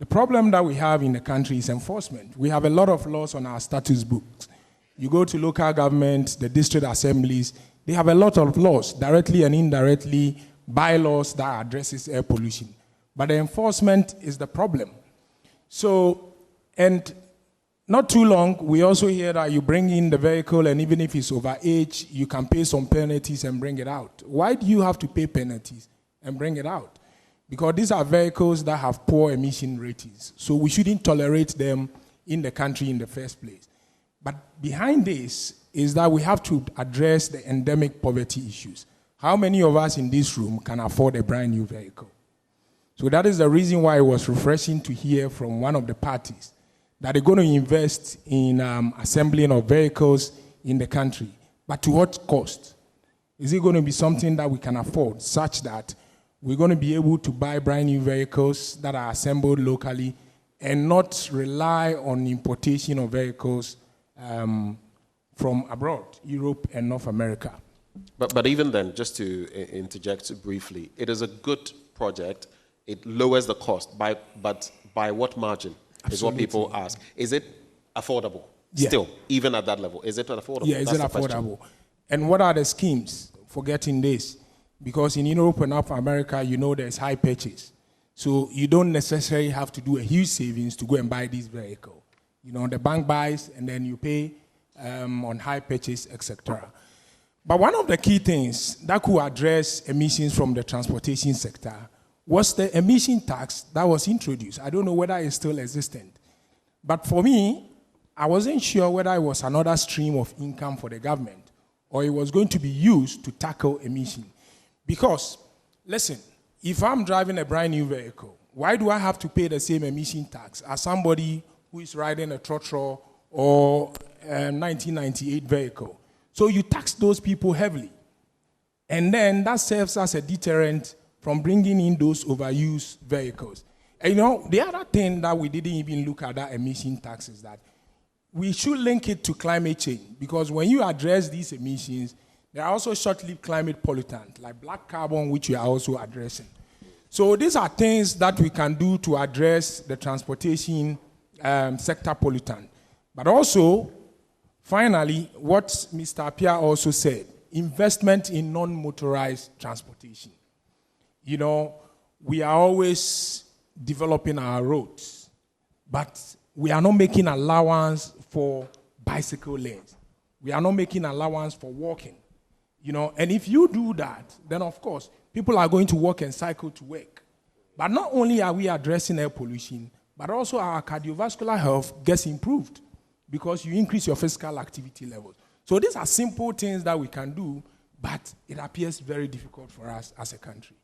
The problem that we have in the country is enforcement. We have a lot of laws on our status books. You go to local government, the district assemblies, they have a lot of laws, directly and indirectly, bylaws that addresses air pollution. But the enforcement is the problem. So, and not too long, we also hear that you bring in the vehicle, and even if it's over age, you can pay some penalties and bring it out. Why do you have to pay penalties and bring it out? Because these are vehicles that have poor emission ratings. So we shouldn't tolerate them in the country in the first place. But behind this is that we have to address the endemic poverty issues. How many of us in this room can afford a brand new vehicle? So that is the reason why it was refreshing to hear from one of the parties that they're going to invest in assembling of vehicles in the country. But to what cost? Is it going to be something that we can afford, such that we're going to be able to buy brand new vehicles that are assembled locally and not rely on importation of vehicles from abroad, Europe and North America? But even then, just to interject briefly, it is a good project. It lowers the cost, but by what margin? Absolutely. Is what people ask. Is it affordable? Yeah. Still, even at that level, is it affordable? Yeah, is it affordable? And what are the schemes for getting this? Because in Europe and North America, you know there's high purchase. So you don't necessarily have to do a huge savings to go and buy this vehicle. You know, the bank buys and then you pay on high purchase, etc. But one of the key things that could address emissions from the transportation sector was the emission tax that was introduced. I don't know whether it's still existent. But for me, I wasn't sure whether it was another stream of income for the government or it was going to be used to tackle emission. Because, listen, if I'm driving a brand new vehicle, why do I have to pay the same emission tax as somebody who is riding a trotro or a 1998 vehicle? So you tax those people heavily. And then that serves as a deterrent from bringing in those overused vehicles. And you know, the other thing that we didn't even look at that emission tax is that we should link it to climate change, because when you address these emissions, there are also short-lived climate pollutants like black carbon, which we are also addressing. So these are things that we can do to address the transportation sector pollutant. But also, finally, what Mr. Appiah also said, investment in non-motorized transportation. You know, we are always developing our roads, but we are not making allowance for bicycle lanes. We are not making allowance for walking. You know, and if you do that, then of course, people are going to walk and cycle to work. But not only are we addressing air pollution, but also our cardiovascular health gets improved because you increase your physical activity levels. So these are simple things that we can do, but it appears very difficult for us as a country.